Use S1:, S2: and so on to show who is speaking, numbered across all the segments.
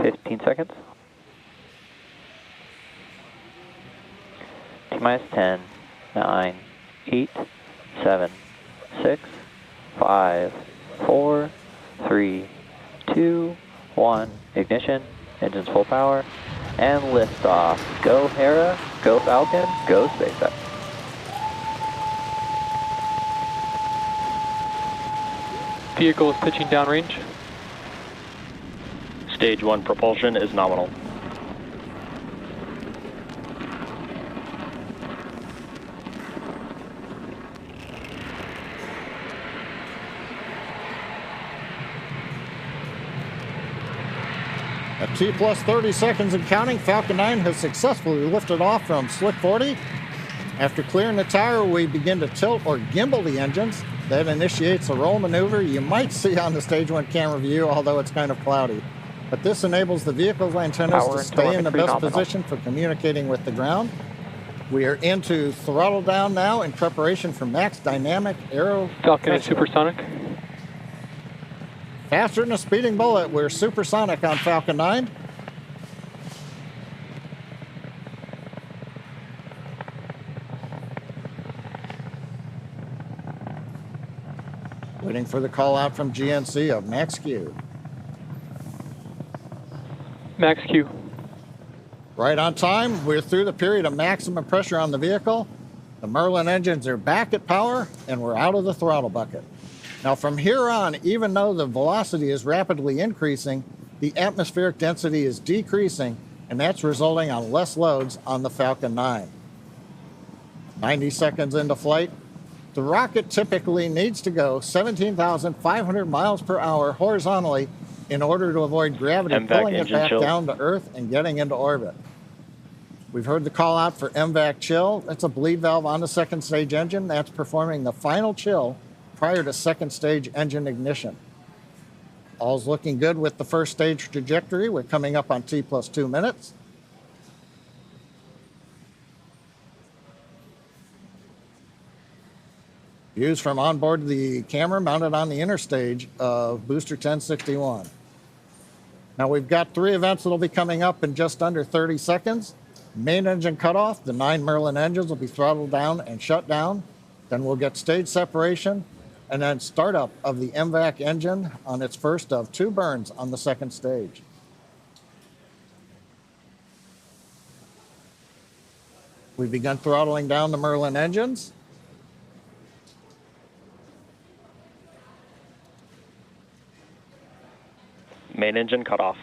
S1: 15 seconds. T-minus 10, 9, 8, 7, 6, 5, 4, 3, 2, 1. Ignition, engines full power, and liftoff. Go Hera, go Falcon, go SpaceX.
S2: Vehicle is pitching downrange.
S3: Stage 1 propulsion is nominal.
S4: At T plus 30 seconds and counting, Falcon 9 has successfully lifted off from Slick 40. After clearing the tower, we begin to tilt or gimbal the engines. That initiates a roll maneuver you might see on the Stage 1 camera view, although it's kind of cloudy. But this enables the vehicle's antennas to stay in the best position for communicating with the ground. We are into throttle down now in preparation for max dynamic aero.
S2: Falcon is supersonic.
S4: Faster than a speeding bullet, we're supersonic on Falcon 9. Waiting for the call out from GNC of Max Q.
S2: Max Q.
S4: Right on time. We're through the period of maximum pressure on the vehicle. The Merlin engines are back at power, and we're out of the throttle bucket. Now, from here on, even though the velocity is rapidly increasing, the atmospheric density is decreasing, and that's resulting on less loads on the Falcon 9. 90 seconds into flight. The rocket typically needs to go 17,500 miles per hour horizontally in order to avoid gravity pulling it back down to Earth and getting into orbit. We've heard the call out for MVAC chill. That's a bleed valve on the second stage engine. That's performing the final chill prior to second stage engine ignition. All's looking good with the first stage trajectory. We're coming up on T plus 2 minutes. Views from onboard the camera mounted on the inner stage of Booster 1061. Now we've got 3 events that'll be coming up in just under 30 seconds. Main engine cutoff, the 9 Merlin engines will be throttled down and shut down. Then we'll get stage separation and then startup of the MVAC engine on its first of 2 burns on the second stage. We've begun throttling down the Merlin engines.
S3: Main engine cutoff.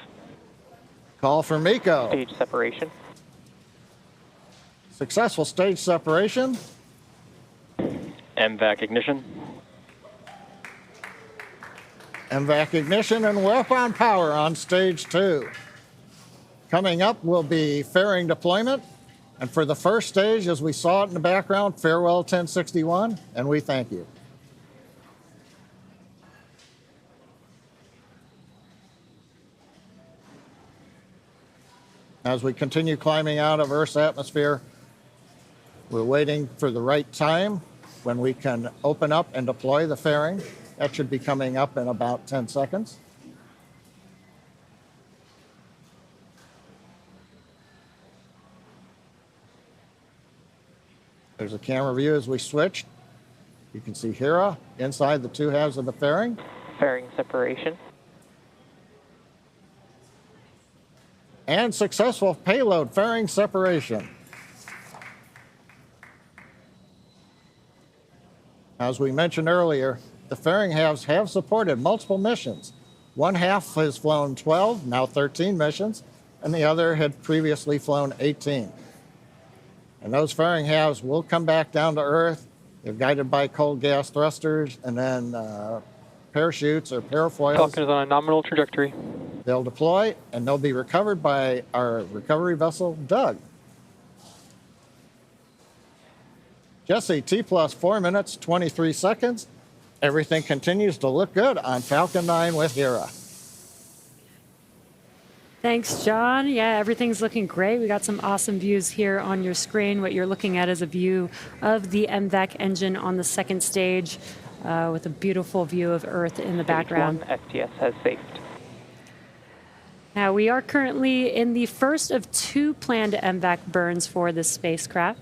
S4: Call for MECO.
S1: Stage separation.
S4: Successful stage separation.
S3: MVAC ignition.
S4: MVAC ignition and we're up on power on stage 2. Coming up will be fairing deployment. And for the first stage, as we saw it in the background, farewell 1061, and we thank you. As we continue climbing out of Earth's atmosphere, we're waiting for the right time when we can open up and deploy the fairing. That should be coming up in about 10 seconds. There's a camera view as we switch. You can see Hera inside the 2 halves of the fairing.
S1: Fairing separation.
S4: And successful payload fairing separation. As we mentioned earlier, the fairing halves have supported multiple missions. One half has flown 12, now 13 missions, and the other had previously flown 18. And those fairing halves will come back down to Earth. They're guided by cold gas thrusters and then parachutes or parafoils.
S2: Falcon is on a nominal trajectory.
S4: They'll deploy, and they'll be recovered by our recovery vessel, Doug. Jesse, T plus 4 minutes, 23 seconds. Everything continues to look good on Falcon 9 with Hera.
S5: Thanks, John. Yeah, everything's looking great. We got some awesome views here on your screen. What you're looking at is a view of the MVAC engine on the second stage with a beautiful view of Earth in the background.
S1: Stage 1 STS has safed.
S5: Now, we are currently in the first of 2 planned MVAC burns for this spacecraft.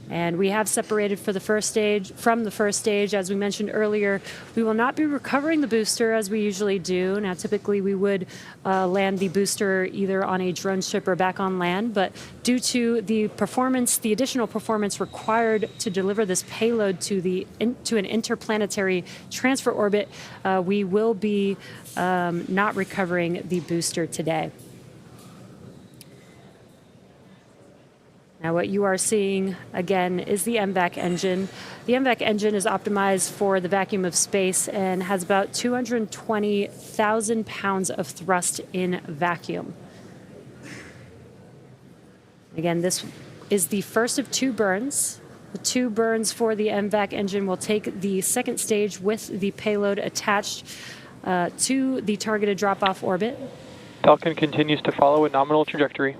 S5: And we have separated from the first stage. As we mentioned earlier, we will not be recovering the booster as we usually do. Now, typically we would land the booster either on a drone ship or back on land, but due to the additional performance required to deliver this payload to an interplanetary transfer orbit, we will be not recovering the booster today. Now, what you are seeing, again, is the MVAC engine. The MVAC engine is optimized for the vacuum of space and has about 220,000 pounds of thrust in vacuum. Again, this is the first of 2 burns. The 2 burns for the MVAC engine will take the second stage with the payload attached to the targeted drop-off orbit.
S2: Falcon continues to follow a nominal trajectory.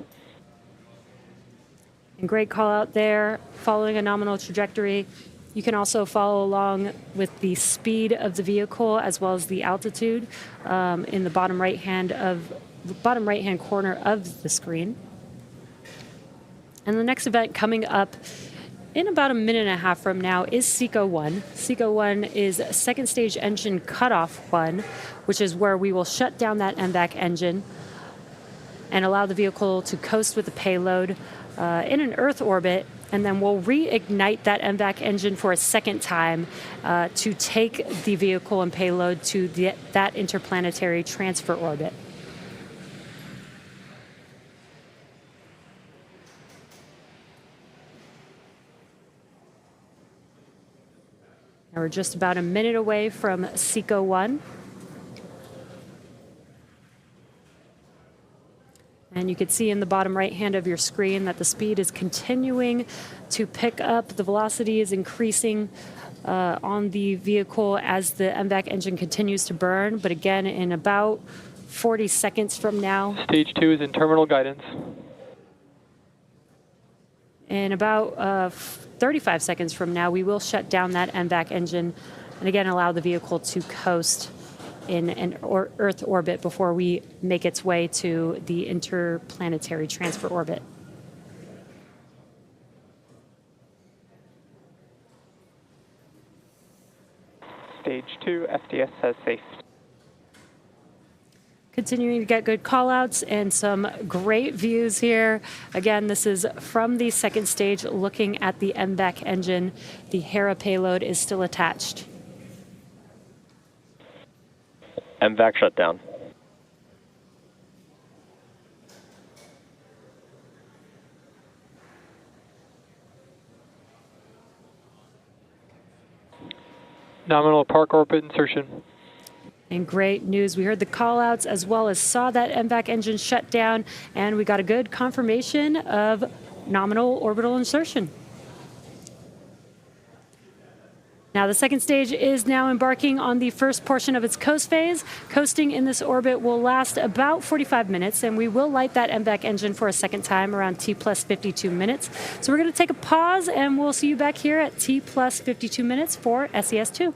S5: And great call out there, following a nominal trajectory. You can also follow along with the speed of the vehicle as well as the altitude in the bottom right-hand corner of the screen. And the next event coming up in about a minute and a half from now is SECO 1. SECO 1 is second stage engine cutoff 1, which is where we will shut down that MVAC engine and allow the vehicle to coast with the payload in an Earth orbit, and then we'll reignite that MVAC engine for a second time to take the vehicle and payload to that interplanetary transfer orbit. Now we're just about a minute away from SECO 1. And you can see in the bottom right hand of your screen that the speed is continuing to pick up. The velocity is increasing on the vehicle as the MVAC engine continues to burn. But again, in about 40 seconds from now.
S2: Stage 2 is in terminal guidance.
S5: In about 35 seconds from now, we will shut down that MVAC engine and again allow the vehicle to coast in an Earth orbit before we make its way to the interplanetary transfer orbit.
S1: Stage 2, SDS says safe.
S5: Continuing to get good callouts and some great views here. Again, this is from the second stage looking at the MVAC engine. The Hera payload is still attached.
S3: MVAC shut down.
S2: Nominal park orbit insertion.
S5: And great news. We heard the callouts as well as saw that MVAC engine shut down, and we got a good confirmation of nominal orbital insertion. Now, the second stage is now embarking on the first portion of its coast phase. Coasting in this orbit will last about 45 minutes, and we will light that MVAC engine for a second time around T plus 52 minutes. So we're going to take a pause, and we'll see you back here at T plus 52 minutes for SES 2.